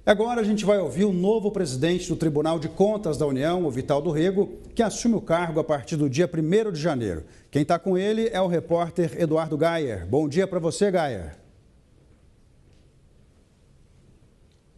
Agora a gente vai ouvir o novo presidente do Tribunal de Contas da União, o Vital do Rego, que assume o cargo a partir do dia 1º de janeiro. Quem está com ele é o repórter Eduardo Gayer. Bom dia para você, Gayer.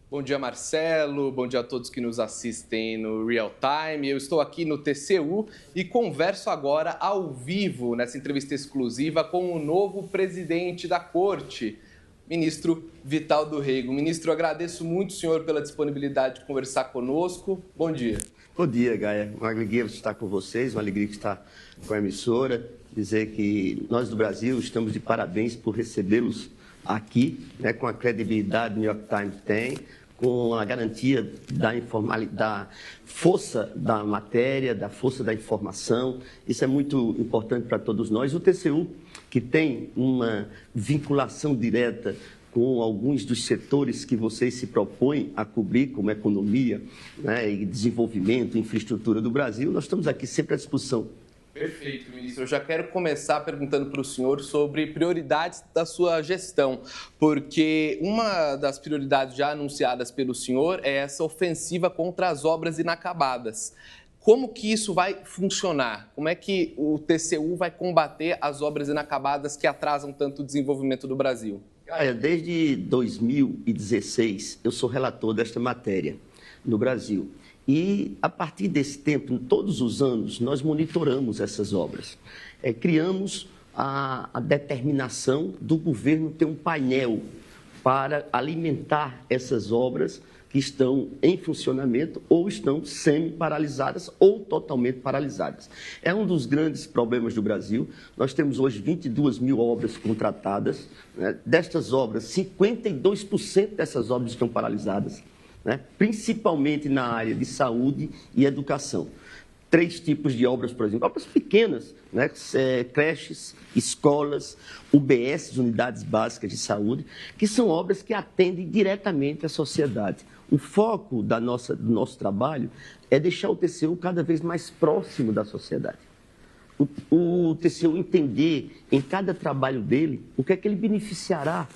Bom dia, Marcelo. Bom dia a todos que nos assistem no Real Time. Eu estou aqui no TCU e converso agora ao vivo, nessa entrevista exclusiva, com o novo presidente da Corte, ministro Vital do Rego. Ministro, eu agradeço muito o senhor pela disponibilidade de conversar conosco. Bom dia. Bom dia, Gaia. Uma alegria estar com vocês, uma alegria estar com a emissora. Dizer que nós do Brasil estamos de parabéns por recebê-los aqui, né, com a credibilidade que o New York Times tem, com a garantia da força da matéria, da força da informação. Isso é muito importante para todos nós. O TCU, que tem uma vinculação direta com alguns dos setores que vocês se propõem a cobrir, como economia, né, e desenvolvimento, infraestrutura do Brasil, nós estamos aqui sempre à disposição. Perfeito, ministro. Eu já quero começar perguntando para o senhor sobre prioridades da sua gestão, porque uma das prioridades já anunciadas pelo senhor é essa ofensiva contra as obras inacabadas. Como que isso vai funcionar? Como é que o TCU vai combater as obras inacabadas que atrasam tanto o desenvolvimento do Brasil? Desde 2016, eu sou relator desta matéria no Brasil. E, a partir desse tempo, todos os anos, nós monitoramos essas obras. Criamos a determinação do governo ter um painel para alimentar essas obras que estão em funcionamento ou estão semi-paralisadas ou totalmente paralisadas. É um dos grandes problemas do Brasil. Nós temos hoje 22 mil obras contratadas, né? Destas obras, 52% dessas obras estão paralisadas, né? Principalmente na área de saúde e educação. 3 tipos de obras, por exemplo, obras pequenas, né? Creches, escolas, UBS, unidades básicas de saúde, que são obras que atendem diretamente à sociedade. O foco do nosso trabalho é deixar o TCU cada vez mais próximo da sociedade. O TCU entender em cada trabalho dele o que é que ele beneficiará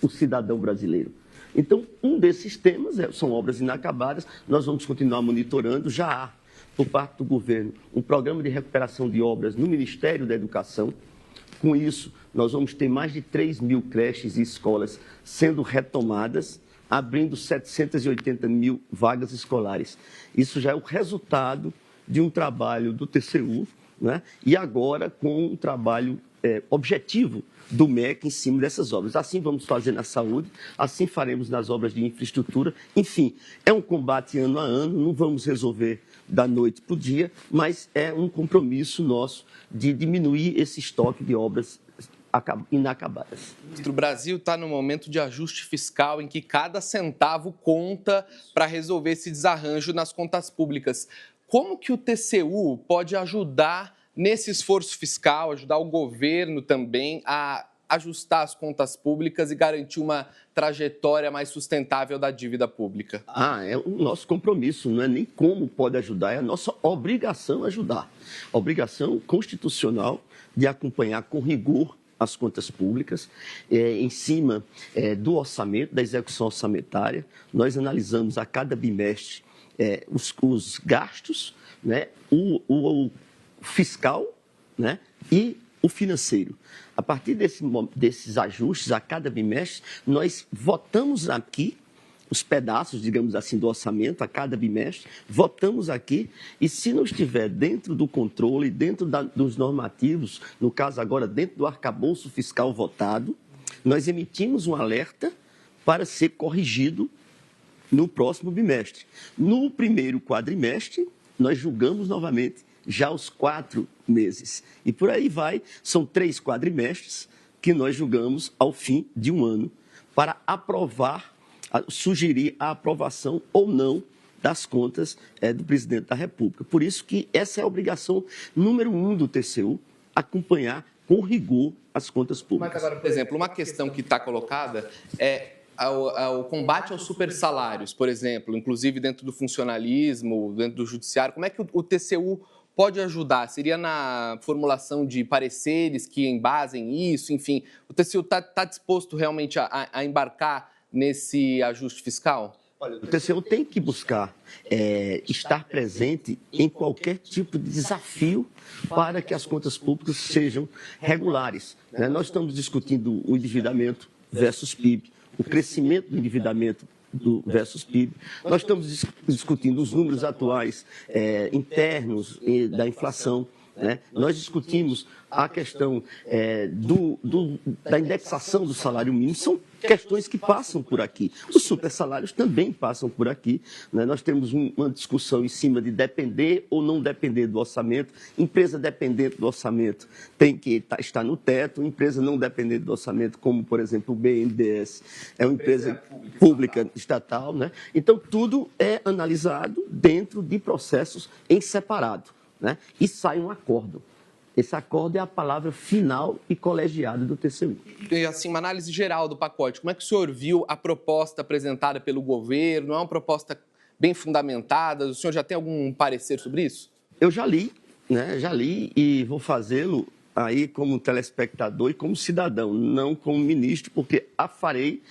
o cidadão brasileiro. Então, um desses temas são obras inacabadas. Nós vamos continuar monitorando. Já há, por parte do governo, um programa de recuperação de obras no Ministério da Educação. Com isso, nós vamos ter mais de 3 mil creches e escolas sendo retomadas, abrindo 780 mil vagas escolares. Isso já é o resultado de um trabalho do TCU, né? E agora com um trabalho objetivo do MEC em cima dessas obras. Assim vamos fazer na saúde, assim faremos nas obras de infraestrutura. Enfim, é um combate ano a ano, não vamos resolver da noite para o dia, mas é um compromisso nosso de diminuir esse estoque de obras inacabadas. O Brasil está num momento de ajuste fiscal em que cada centavo conta para resolver esse desarranjo nas contas públicas. Como que o TCU pode ajudar nesse esforço fiscal, ajudar o governo também a ajustar as contas públicas e garantir uma trajetória mais sustentável da dívida pública? É o nosso compromisso, não é nem como pode ajudar, é a nossa obrigação ajudar. A obrigação constitucional de acompanhar com rigor as contas públicas, em cima do orçamento, da execução orçamentária. Nós analisamos a cada bimestre os gastos, né, o fiscal, né, e o financeiro. A partir desses ajustes a cada bimestre, nós votamos aqui os pedaços, digamos assim, do orçamento a cada bimestre, votamos aqui e se não estiver dentro do controle, dentro dos normativos, no caso agora dentro do arcabouço fiscal votado, nós emitimos um alerta para ser corrigido no próximo bimestre. No primeiro quadrimestre, nós julgamos novamente já os 4 meses. E por aí vai, são 3 quadrimestres que nós julgamos ao fim de um ano para aprovar, sugerir a aprovação ou não das contas do presidente da República. Por isso que essa é a obrigação número 1 do TCU, acompanhar com rigor as contas públicas. Mas agora, por exemplo, uma questão que está colocada é o combate aos supersalários, por exemplo, inclusive dentro do funcionalismo, dentro do judiciário. Como é que o TCU pode ajudar? Seria na formulação de pareceres que embasem isso? Enfim, o TCU está disposto realmente a embarcar nesse ajuste fiscal? Olha, o TCU tem que buscar estar presente em qualquer tipo de desafio para que as contas públicas sejam regulares, né? Nós estamos discutindo o endividamento versus PIB, o crescimento do endividamento versus PIB. Nós estamos discutindo os números atuais internos da inflação, né? Nós discutimos a questão da indexação do salário mínimo. São questões que passam por aqui. Os supersalários também passam por aqui, né? Nós temos uma discussão em cima de depender ou não depender do orçamento. Empresa dependente do orçamento tem que estar no teto. Empresa não dependente do orçamento, como, por exemplo, o BNDES, é uma empresa pública estatal, né? Então, tudo é analisado dentro de processos em separado, né? E sai um acordo. Esse acordo é a palavra final e colegiada do TCU. E assim, uma análise geral do pacote. Como é que o senhor viu a proposta apresentada pelo governo? É uma proposta bem fundamentada? O senhor já tem algum parecer sobre isso? Eu já li, né? Já li e vou fazê-lo aí como telespectador e como cidadão, não como ministro, porque a farei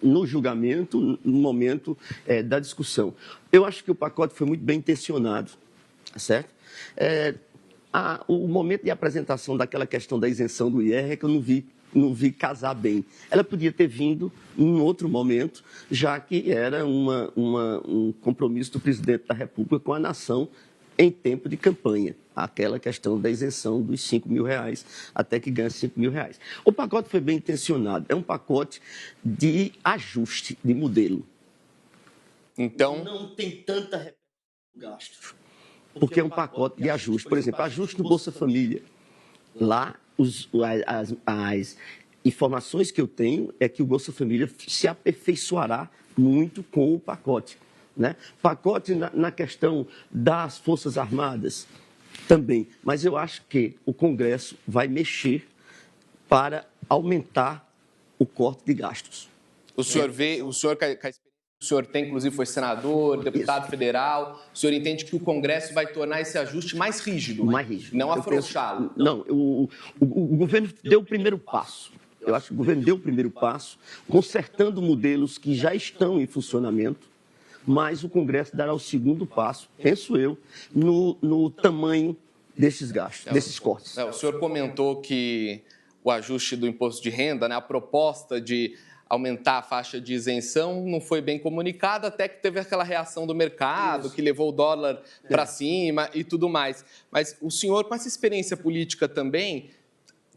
no julgamento, no momento da discussão. Eu acho que o pacote foi muito bem intencionado, certo? O momento de apresentação daquela questão da isenção do IR é que eu não vi casar bem. Ela podia ter vindo em outro momento, já que era um compromisso do presidente da República com a nação em tempo de campanha. Aquela questão da isenção dos R$5.000 até que ganha R$5.000. O pacote foi bem intencionado. É um pacote de ajuste de modelo. Então, não tem tanta gasto. Porque é um pacote de ajuste. Por exemplo, ajuste do Bolsa Família. Lá, as informações que eu tenho é que o Bolsa Família se aperfeiçoará muito com o pacote, né? Pacote na questão das Forças Armadas também. Mas eu acho que o Congresso vai mexer para aumentar o corte de gastos. O senhor o senhor tem, inclusive, foi senador, deputado federal. O senhor entende que o Congresso vai tornar esse ajuste mais rígido? Mais rígido. Não afrouxá-lo? Não, o governo deu o primeiro passo. Eu acho que o governo deu o primeiro passo, consertando modelos que já estão em funcionamento, mas o Congresso dará o segundo passo, penso eu, no tamanho desses gastos, desses cortes. O senhor comentou que o ajuste do imposto de renda, né, a proposta de aumentar a faixa de isenção não foi bem comunicada, até que teve aquela reação do mercado, que levou o dólar para cima e tudo mais. Mas o senhor, com essa experiência política também,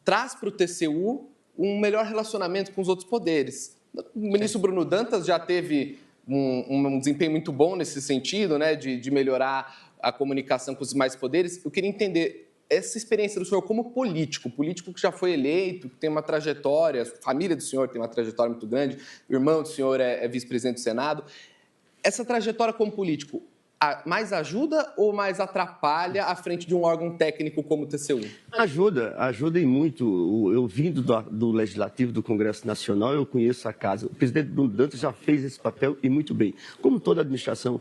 traz para o TCU um melhor relacionamento com os outros poderes. O ministro Bruno Dantas já teve um desempenho muito bom nesse sentido, né, de melhorar a comunicação com os demais poderes. Eu queria entender essa experiência do senhor como político que já foi eleito, que tem uma trajetória, a família do senhor tem uma trajetória muito grande, o irmão do senhor é vice-presidente do Senado. Essa trajetória como político mais ajuda ou mais atrapalha à frente de um órgão técnico como o TCU? Ajuda e muito. Eu vindo do Legislativo, do Congresso Nacional, eu conheço a casa. O presidente Bruno Dantas já fez esse papel e muito bem. Como toda a administração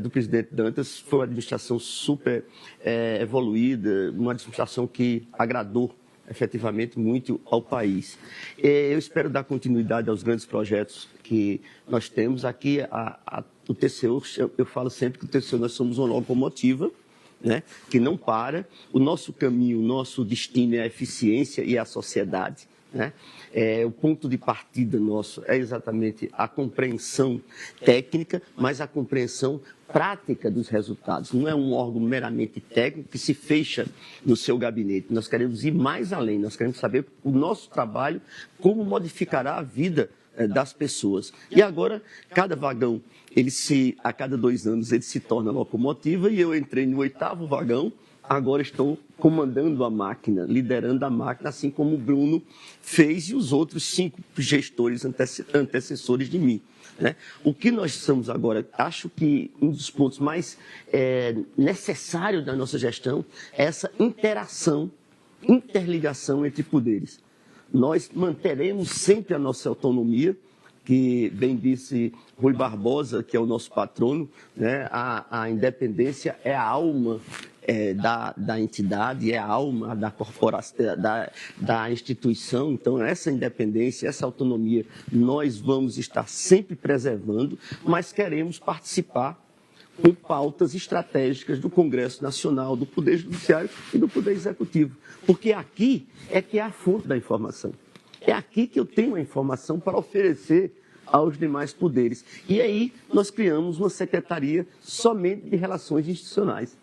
do presidente Dantas, foi uma administração super evoluída, uma administração que agradou efetivamente muito ao país. Eu espero dar continuidade aos grandes projetos que nós temos aqui. O TCU, eu falo sempre que o TCU nós somos uma locomotiva, né, que não para. O nosso caminho, o nosso destino é a eficiência e a sociedade, né? O ponto de partida nosso é exatamente a compreensão técnica, mas a compreensão prática dos resultados. Não é um órgão meramente técnico que se fecha no seu gabinete. Nós queremos ir mais além, nós queremos saber o nosso trabalho, como modificará a vida das pessoas. E agora, cada vagão, a cada 2 anos, ele se torna locomotiva e eu entrei no 8º vagão, agora estou comandando a máquina, liderando a máquina, assim como o Bruno fez e os outros 5 gestores antecessores de mim, né? O que nós somos agora, acho que um dos pontos mais necessários da nossa gestão é essa interligação entre poderes. Nós manteremos sempre a nossa autonomia, que bem disse Rui Barbosa, que é o nosso patrono, né? A independência é a alma da entidade, é a alma da corporação, da instituição. Então, essa independência, essa autonomia, nós vamos estar sempre preservando, mas queremos participar com pautas estratégicas do Congresso Nacional, do Poder Judiciário e do Poder Executivo. Porque aqui é que é a fonte da informação. É aqui que eu tenho a informação para oferecer aos demais poderes. E aí nós criamos uma secretaria somente de relações institucionais.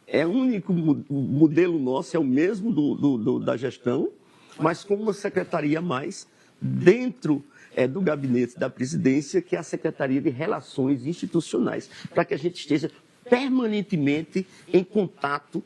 É o único modelo nosso, é o mesmo da gestão, mas com uma secretaria a mais dentro do gabinete da presidência, que é a Secretaria de Relações Institucionais, para que a gente esteja permanentemente em contato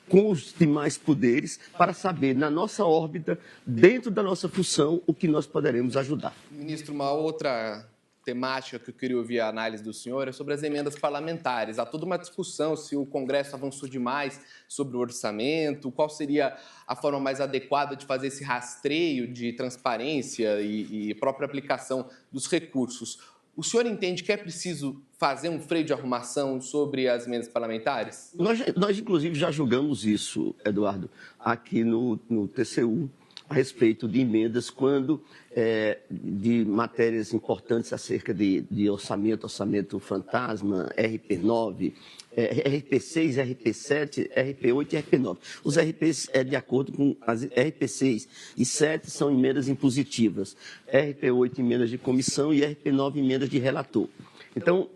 com os demais poderes, para saber, na nossa órbita, dentro da nossa função, o que nós poderemos ajudar. Ministro, uma outra temática que eu queria ouvir a análise do senhor é sobre as emendas parlamentares. Há toda uma discussão se o Congresso avançou demais sobre o orçamento, qual seria a forma mais adequada de fazer esse rastreio de transparência e própria aplicação dos recursos. O senhor entende que é preciso fazer um freio de arrumação sobre as emendas parlamentares? Nós inclusive, já julgamos isso, Eduardo, aqui no TCU, a respeito de emendas quando de matérias importantes acerca de orçamento fantasma, RP9, RP6, RP7, RP8 e RP9. Os RPs, de acordo com as RP6 e 7, são emendas impositivas, RP8 emendas de comissão e RP9 emendas de relator. Então,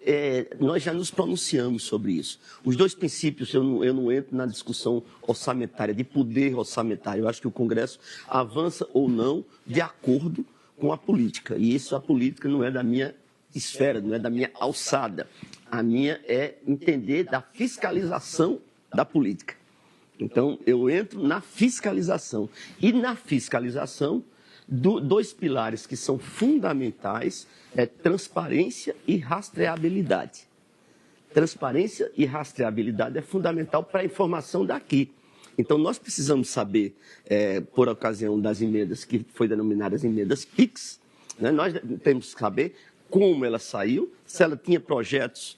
nós já nos pronunciamos sobre isso. Os dois princípios, eu não entro na discussão orçamentária, de poder orçamentário. Eu acho que o Congresso avança ou não de acordo com a política. E isso, a política não é da minha esfera, não é da minha alçada. A minha é entender da fiscalização da política. Então, eu entro na fiscalização. E na fiscalização, dois pilares que são fundamentais é transparência e rastreabilidade. Transparência e rastreabilidade é fundamental para a informação daqui. Então, nós precisamos saber, por ocasião das emendas que foi denominadas emendas PIX, né, nós temos que saber como ela saiu, se ela tinha projetos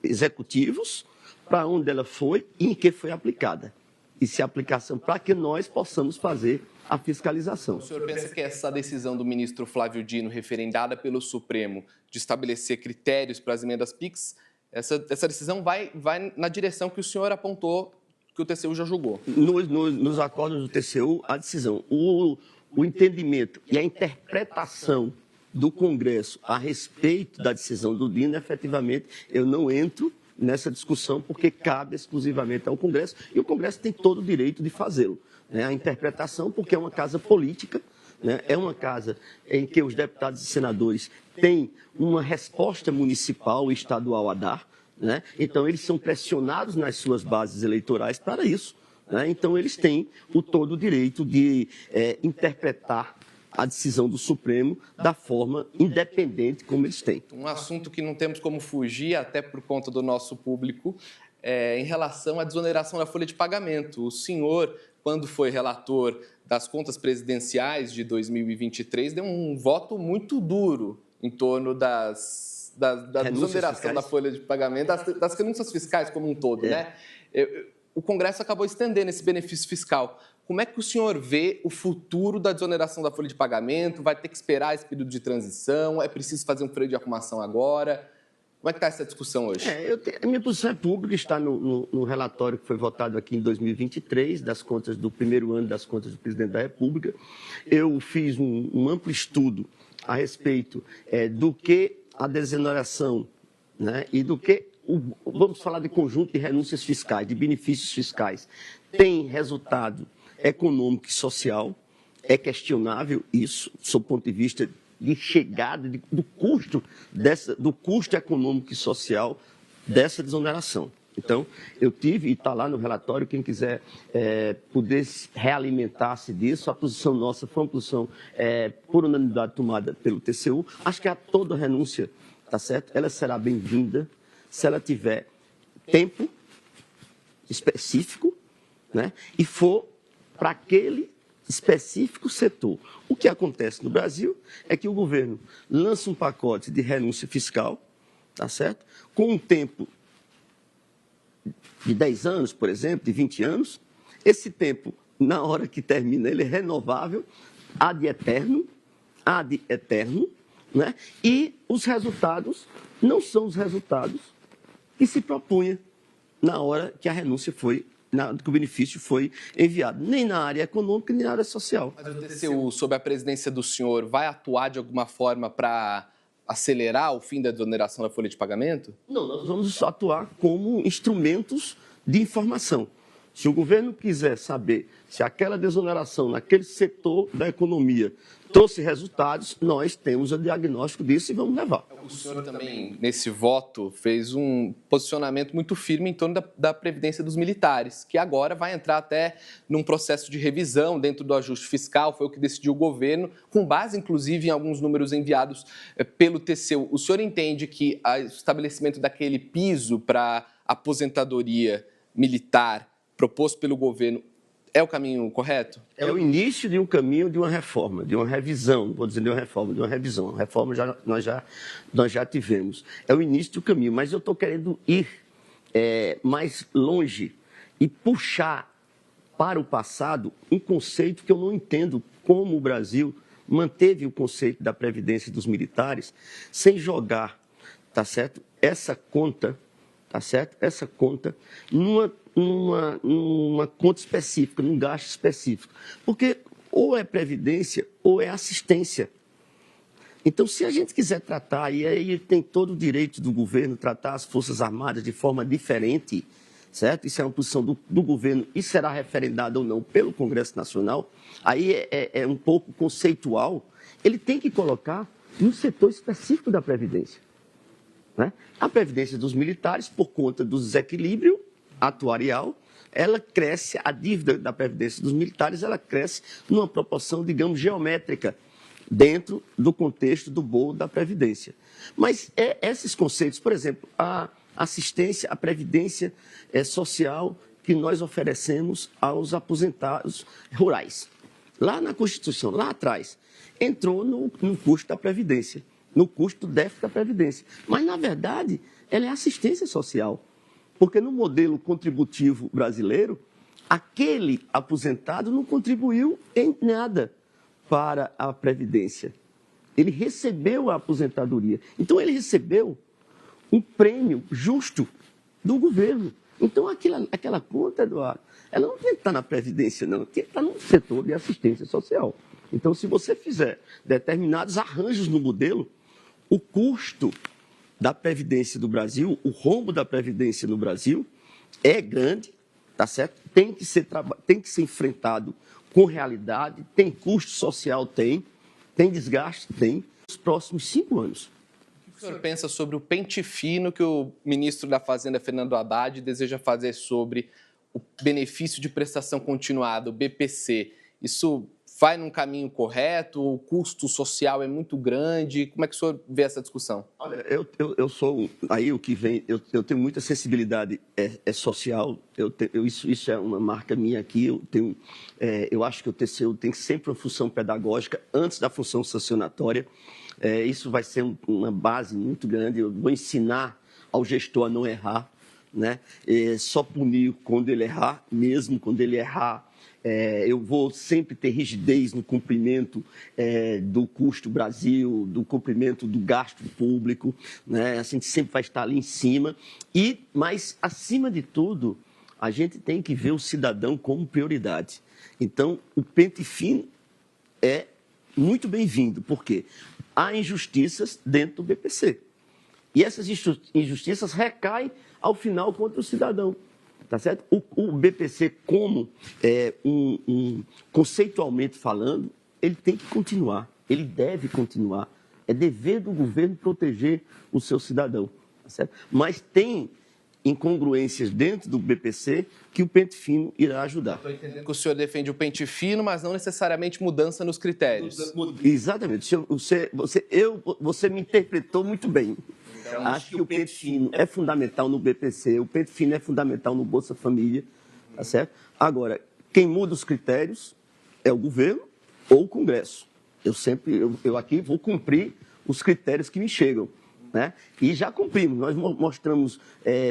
executivos, para onde ela foi e em que foi aplicada. E se a aplicação, para que nós possamos fazer a fiscalização. O senhor pensa que essa decisão do ministro Flávio Dino, referendada pelo Supremo, de estabelecer critérios para as emendas PIX, essa decisão vai na direção que o senhor apontou, que o TCU já julgou? Nos acordos do TCU, a decisão, o entendimento e a interpretação do Congresso a respeito da decisão do Dino, efetivamente, eu não entro nessa discussão, porque cabe exclusivamente ao Congresso, e o Congresso tem todo o direito de fazê-lo. A interpretação, porque é uma casa política, né? É uma casa em que os deputados e senadores têm uma resposta municipal e estadual a dar, né? Então, eles são pressionados nas suas bases eleitorais para isso, né? Então, eles têm todo o direito de interpretar a decisão do Supremo da forma independente como eles têm. Um assunto que não temos como fugir, até por conta do nosso público, em relação à desoneração da folha de pagamento. O senhor, quando foi relator das contas presidenciais de 2023, deu um voto muito duro em torno da desoneração da folha de pagamento, das renúncias fiscais como um todo, né? O Congresso acabou estendendo esse benefício fiscal. Como é que o senhor vê o futuro da desoneração da folha de pagamento? Vai ter que esperar esse período de transição? É preciso fazer um freio de arrumação agora? Como é que está essa discussão hoje? A minha posição é pública, está no relatório que foi votado aqui em 2023, das contas do primeiro ano das contas do presidente da República. Eu fiz um amplo estudo a respeito do que a desoneração, né, e do que, vamos falar de conjunto de renúncias fiscais, de benefícios fiscais, tem resultado econômico e social. É questionável isso, sob o ponto de vista de chegada, do custo econômico e social dessa desoneração. Então, eu tive, e está lá no relatório, quem quiser poder realimentar-se disso, a posição nossa foi uma posição por unanimidade tomada pelo TCU. Acho que toda renúncia, tá certo? Ela será bem-vinda se ela tiver tempo específico, né? E for para aquele específico setor. O que acontece no Brasil é que o governo lança um pacote de renúncia fiscal, tá certo? Com um tempo de 10 anos, por exemplo, de 20 anos, esse tempo, na hora que termina, ele é renovável, ad eterno, né? E os resultados não são os resultados que se propunha na hora que a renúncia foi, que o benefício foi enviado, nem na área econômica, nem na área social. Mas o TCU, sob a presidência do senhor, vai atuar de alguma forma para acelerar o fim da desoneração da folha de pagamento? Não, nós vamos atuar como instrumentos de informação. Se o governo quiser saber se aquela desoneração naquele setor da economia trouxe resultados, nós temos o diagnóstico disso e vamos levar. O senhor também, nesse voto, fez um posicionamento muito firme em torno da Previdência dos militares, que agora vai entrar até num processo de revisão dentro do ajuste fiscal, foi o que decidiu o governo, com base, inclusive, em alguns números enviados pelo TCU. O senhor entende que o estabelecimento daquele piso para aposentadoria militar proposto pelo governo é o caminho correto? É o início de um caminho de uma reforma, de uma revisão, não vou dizer de uma reforma, de uma revisão. A reforma nós já tivemos. É o início do caminho, mas eu estou querendo ir mais longe e puxar para o passado um conceito que eu não entendo como o Brasil manteve o conceito da Previdência dos militares sem jogar, tá certo? Essa conta, tá certo? Essa conta numa conta específica, num gasto específico. Porque ou é previdência ou é assistência. Então, se a gente quiser tratar, e aí tem todo o direito do governo tratar as Forças Armadas de forma diferente, certo? Isso é uma posição do governo e será referendado ou não pelo Congresso Nacional, aí é um pouco conceitual, ele tem que colocar no setor específico da Previdência. Né? A Previdência dos militares, por conta do desequilíbrio atuarial, ela cresce, a dívida da Previdência dos militares, ela cresce numa proporção, digamos, geométrica, dentro do contexto do bolo da Previdência. Mas esses conceitos, por exemplo, a assistência, a Previdência social que nós oferecemos aos aposentados rurais. Lá na Constituição, lá atrás, entrou no custo da Previdência, no custo do déficit da Previdência. Mas, na verdade, ela é assistência social. Porque no modelo contributivo brasileiro, aquele aposentado não contribuiu em nada para a Previdência. Ele recebeu a aposentadoria. Então, ele recebeu um prêmio justo do governo. Então, aquela conta, Eduardo, ela não tem que estar na Previdência, não. Tem que estar no setor de assistência social. Então, se você fizer determinados arranjos no modelo, o custo da Previdência do Brasil, o rombo da Previdência no Brasil é grande, tá certo? Tem que ser enfrentado com realidade, tem custo social, tem desgaste, tem, nos próximos 5 anos. O que o senhor pensa sobre o pente fino que o ministro da Fazenda, Fernando Haddad, deseja fazer sobre o benefício de prestação continuada, o BPC? Isso vai num caminho correto? O custo social é muito grande? Como é que o senhor vê essa discussão? Olha, eu sou... Aí o que vem... Eu tenho muita sensibilidade social. Isso é uma marca minha aqui. Eu acho que o TCU tem sempre uma função pedagógica antes da função sancionatória. Isso vai ser uma base muito grande. Eu vou ensinar ao gestor a não errar, né? Só punir quando ele errar, mesmo quando ele errar. Eu vou sempre ter rigidez no cumprimento do custo Brasil, do cumprimento do gasto público, né? A gente sempre vai estar ali em cima. Mas, acima de tudo, a gente tem que ver o cidadão como prioridade. Então, o pente fino é muito bem-vindo, porque há injustiças dentro do BPC. E essas injustiças recaem, ao final, contra o cidadão. Tá certo? O BPC, como conceitualmente falando, ele tem que continuar, ele deve continuar. É dever do governo proteger o seu cidadão. Tá certo? Mas tem incongruências dentro do BPC que o pente fino irá ajudar. Estou entendendo que o senhor defende o pente fino, mas não necessariamente mudança nos critérios. Exatamente. Você me interpretou muito bem. Então, acho que o pente fino é fundamental no BPC, o pente fino é fundamental no Bolsa Família, tá certo? Agora, quem muda os critérios é o governo ou o Congresso. Eu aqui vou cumprir os critérios que me chegam, né? E já cumprimos. Nós mostramos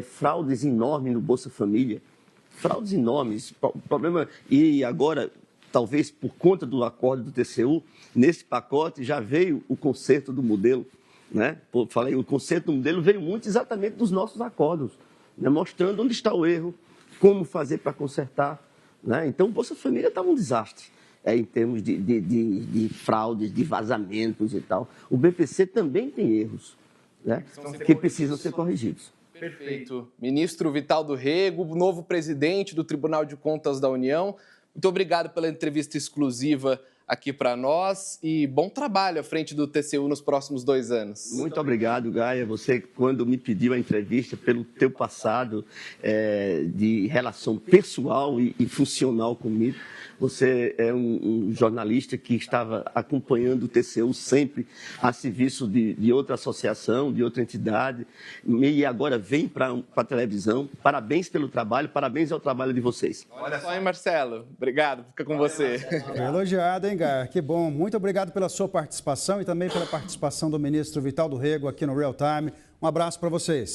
fraudes enormes no Bolsa Família, fraudes enormes. O problema, e agora, talvez por conta do acordo do TCU, nesse pacote já veio o conserto do modelo, né? Falei, o conserto do modelo veio muito exatamente dos nossos acordos, né? Mostrando onde está o erro, como fazer para consertar, né? Então, o Bolsa Família estava um desastre. Em termos de fraudes, de vazamentos e tal. O BPC também tem erros, né, que precisam ser corrigidos. Perfeito. Ministro Vital do Rego, novo presidente do Tribunal de Contas da União, muito obrigado pela entrevista exclusiva aqui para nós e bom trabalho à frente do TCU nos próximos 2 anos. Muito obrigado, Gaia. Você, quando me pediu a entrevista, pelo teu passado de relação pessoal e funcional comigo, você é um jornalista que estava acompanhando o TCU sempre a serviço de outra associação, de outra entidade, e agora vem para a televisão. Parabéns pelo trabalho, parabéns ao trabalho de vocês. Olha só, hein, Marcelo? Obrigado, fica com você. Elogiado, hein, Gaia? Que bom. Muito obrigado pela sua participação e também pela participação do ministro Vital do Rego aqui no Real Time. Um abraço para vocês.